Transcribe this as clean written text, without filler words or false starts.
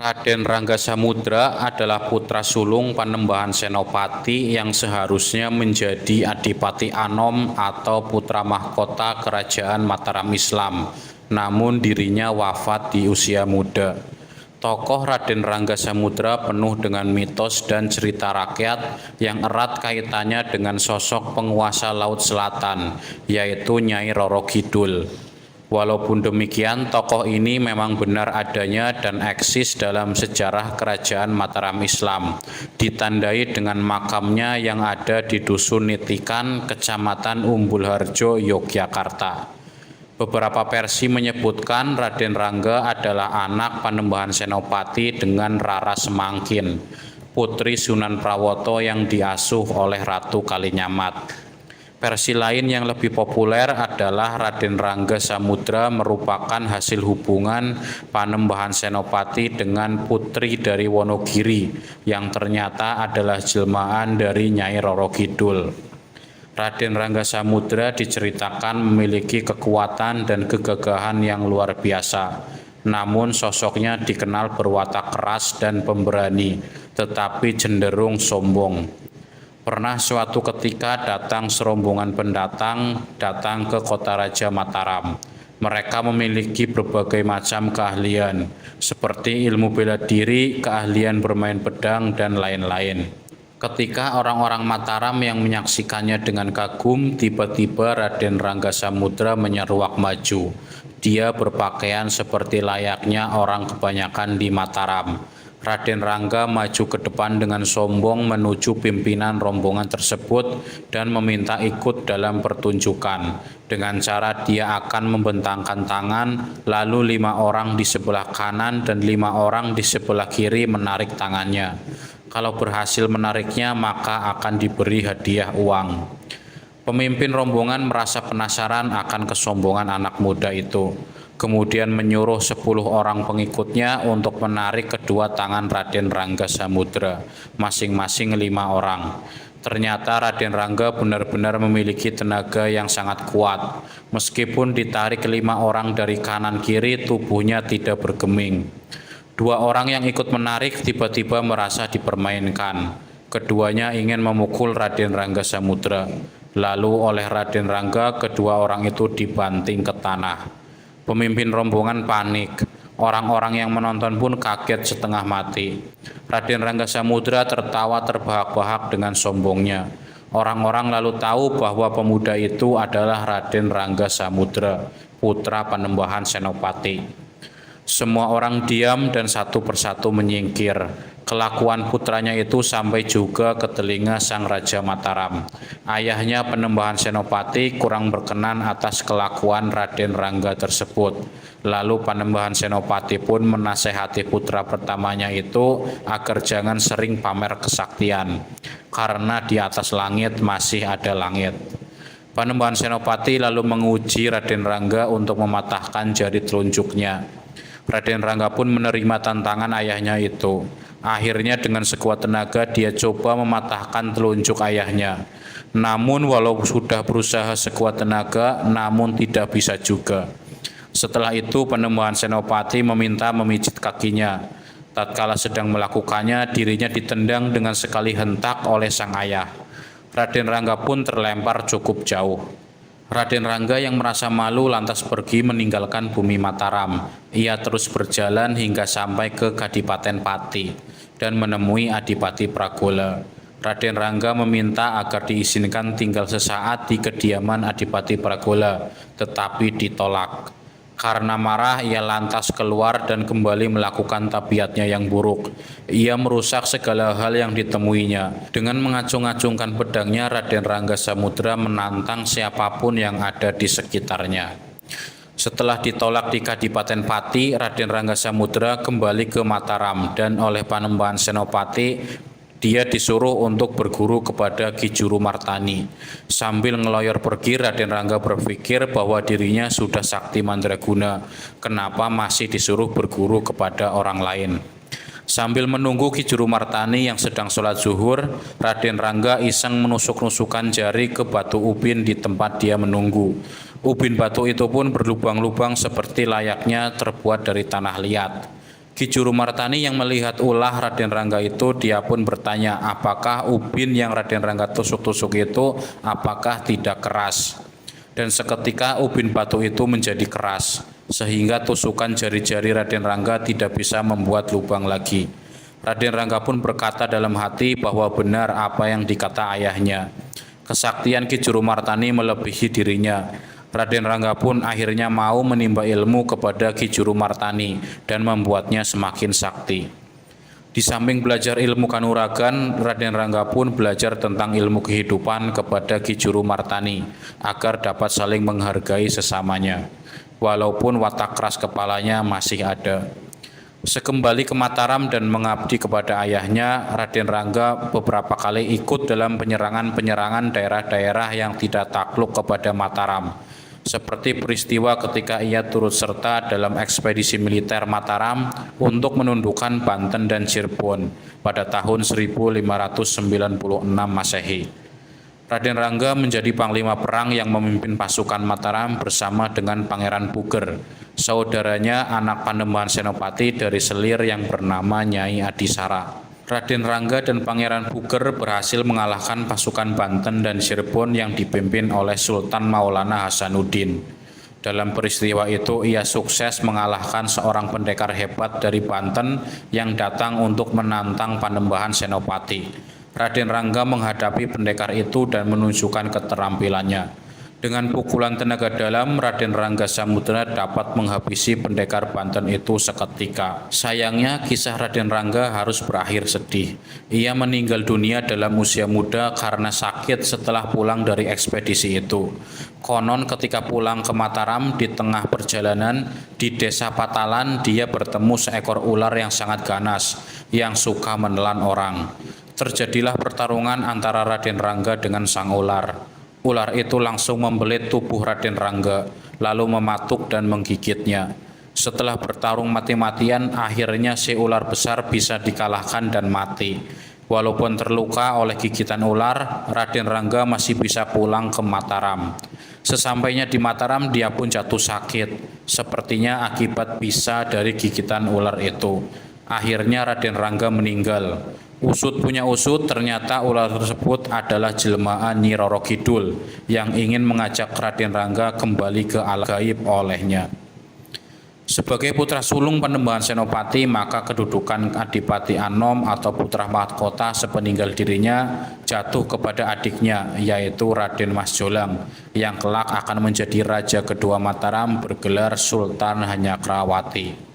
Raden Rangga Samudra adalah putra sulung Panembahan Senopati yang seharusnya menjadi Adipati Anom atau putra mahkota Kerajaan Mataram Islam. Namun dirinya wafat di usia muda. Tokoh Raden Rangga Samudra penuh dengan mitos dan cerita rakyat yang erat kaitannya dengan sosok penguasa Laut Selatan, yaitu Nyai Roro Kidul. Walaupun demikian, tokoh ini memang benar adanya dan eksis dalam sejarah Kerajaan Mataram Islam, ditandai dengan makamnya yang ada di Dusun Nitikan, Kecamatan Umbul Harjo, Yogyakarta. Beberapa versi menyebutkan Raden Rangga adalah anak Panembahan Senopati dengan Rara Semangkin, putri Sunan Prawoto yang diasuh oleh Ratu Kalinyamat. Versi lain yang lebih populer adalah Raden Rangga Samudra merupakan hasil hubungan Panembahan Senopati dengan putri dari Wonogiri yang ternyata adalah jelmaan dari Nyai Roro Kidul. Raden Rangga Samudra diceritakan memiliki kekuatan dan kegagahan yang luar biasa. Namun sosoknya dikenal berwatak keras dan pemberani, tetapi cenderung sombong. Pernah suatu ketika datang serombongan pendatang datang ke kota Raja Mataram. Mereka memiliki berbagai macam keahlian, seperti ilmu bela diri, keahlian bermain pedang, dan lain-lain. Ketika orang-orang Mataram yang menyaksikannya dengan kagum, tiba-tiba Raden Rangga Samudra menyeruak maju. Dia berpakaian seperti layaknya orang kebanyakan di Mataram. Raden Rangga maju ke depan dengan sombong menuju pimpinan rombongan tersebut dan meminta ikut dalam pertunjukan. Dengan cara dia akan membentangkan tangan, lalu 5 orang di sebelah kanan dan 5 orang di sebelah kiri menarik tangannya. Kalau berhasil menariknya, maka akan diberi hadiah uang. Pemimpin rombongan merasa penasaran akan kesombongan anak muda itu. Kemudian menyuruh 10 orang pengikutnya untuk menarik kedua tangan Raden Rangga Samudra, masing-masing 5 orang. Ternyata Raden Rangga benar-benar memiliki tenaga yang sangat kuat. Meskipun ditarik 5 orang dari kanan kiri, tubuhnya tidak bergeming. 2 orang yang ikut menarik tiba-tiba merasa dipermainkan. Keduanya ingin memukul Raden Rangga Samudra. Lalu oleh Raden Rangga, kedua orang itu dibanting ke tanah. Pemimpin rombongan panik. Orang-orang yang menonton pun kaget setengah mati. Raden Rangga Samudra tertawa terbahak-bahak dengan sombongnya. Orang-orang lalu tahu bahwa pemuda itu adalah Raden Rangga Samudra, putra Panembahan Senopati. Semua orang diam dan satu persatu menyingkir. Kelakuan putranya itu sampai juga ke telinga sang Raja Mataram. Ayahnya Panembahan Senopati kurang berkenan atas kelakuan Raden Rangga tersebut. Lalu Panembahan Senopati pun menasehati putra pertamanya itu agar jangan sering pamer kesaktian, karena di atas langit masih ada langit. Panembahan Senopati lalu menguji Raden Rangga untuk mematahkan jari telunjuknya. Raden Rangga pun menerima tantangan ayahnya itu. Akhirnya dengan sekuat tenaga dia coba mematahkan telunjuk ayahnya. Namun walau sudah berusaha sekuat tenaga, namun tidak bisa juga. Setelah itu Panembahan Senopati meminta memijit kakinya. Tatkala sedang melakukannya, dirinya ditendang dengan sekali hentak oleh sang ayah. Raden Rangga pun terlempar cukup jauh. Raden Rangga yang merasa malu lantas pergi meninggalkan bumi Mataram. Ia terus berjalan hingga sampai ke Kadipaten Pati dan menemui Adipati Pragola. Raden Rangga meminta agar diizinkan tinggal sesaat di kediaman Adipati Pragola, tetapi ditolak. Karena marah, ia lantas keluar dan kembali melakukan tabiatnya yang buruk. Ia merusak segala hal yang ditemuinya. Dengan mengacung-acungkan pedangnya, Raden Rangga Samudra menantang siapapun yang ada di sekitarnya. Setelah ditolak di Kadipaten Pati, Raden Rangga Samudra kembali ke Mataram dan oleh Panembahan Senopati dia disuruh untuk berguru kepada Ki Juru Martani. Sambil ngeloyor pergi, Raden Rangga berpikir bahwa dirinya sudah sakti mandraguna. Kenapa masih disuruh berguru kepada orang lain? Sambil menunggu Ki Juru Martani yang sedang sholat zuhur, Raden Rangga iseng menusuk-nusukan jari ke batu ubin di tempat dia menunggu. Ubin batu itu pun berlubang-lubang seperti layaknya terbuat dari tanah liat. Ki Juru Martani yang melihat ulah Raden Rangga itu, dia pun bertanya, apakah ubin yang Raden Rangga tusuk-tusuk itu apakah tidak keras? Dan seketika ubin batu itu menjadi keras, sehingga tusukan jari-jari Raden Rangga tidak bisa membuat lubang lagi. Raden Rangga pun berkata dalam hati bahwa benar apa yang dikata ayahnya. Kesaktian Ki Juru Martani melebihi dirinya. Raden Rangga pun akhirnya mau menimba ilmu kepada Ki Juru Martani dan membuatnya semakin sakti. Di samping belajar ilmu kanuragan, Raden Rangga pun belajar tentang ilmu kehidupan kepada Ki Juru Martani agar dapat saling menghargai sesamanya, walaupun watak keras kepalanya masih ada. Sekembali ke Mataram dan mengabdi kepada ayahnya, Raden Rangga beberapa kali ikut dalam penyerangan-penyerangan daerah-daerah yang tidak takluk kepada Mataram. Seperti peristiwa ketika ia turut serta dalam ekspedisi militer Mataram untuk menundukkan Banten dan Cirebon pada tahun 1596 Masehi. Raden Rangga menjadi panglima perang yang memimpin pasukan Mataram bersama dengan Pangeran Puger, saudaranya anak Panembahan Senopati dari Selir yang bernama Nyai Adisara. Raden Rangga dan Pangeran Puger berhasil mengalahkan pasukan Banten dan Cirebon yang dipimpin oleh Sultan Maulana Hasanuddin. Dalam peristiwa itu ia sukses mengalahkan seorang pendekar hebat dari Banten yang datang untuk menantang Panembahan Senopati. Raden Rangga menghadapi pendekar itu dan menunjukkan keterampilannya. Dengan pukulan tenaga dalam, Raden Rangga Samudera dapat menghabisi pendekar Banten itu seketika. Sayangnya, kisah Raden Rangga harus berakhir sedih. Ia meninggal dunia dalam usia muda karena sakit setelah pulang dari ekspedisi itu. Konon ketika pulang ke Mataram, di tengah perjalanan di desa Patalan, dia bertemu seekor ular yang sangat ganas, yang suka menelan orang. Terjadilah pertarungan antara Raden Rangga dengan sang ular. Ular itu langsung membelit tubuh Raden Rangga, lalu mematuk dan menggigitnya. Setelah bertarung mati-matian, akhirnya si ular besar bisa dikalahkan dan mati. Walaupun terluka oleh gigitan ular, Raden Rangga masih bisa pulang ke Mataram. Sesampainya di Mataram, dia pun jatuh sakit, sepertinya akibat bisa dari gigitan ular itu. Akhirnya Raden Rangga meninggal. Usut punya usut, ternyata ular tersebut adalah jelmaan Nyi Roro Kidul yang ingin mengajak Raden Rangga kembali ke alam gaib olehnya. Sebagai putra sulung Panembahan Senopati, maka kedudukan Adipati Anom atau putra mahkota sepeninggal dirinya jatuh kepada adiknya, yaitu Raden Mas Jolang, yang kelak akan menjadi raja kedua Mataram bergelar Sultan Hanyakrawati.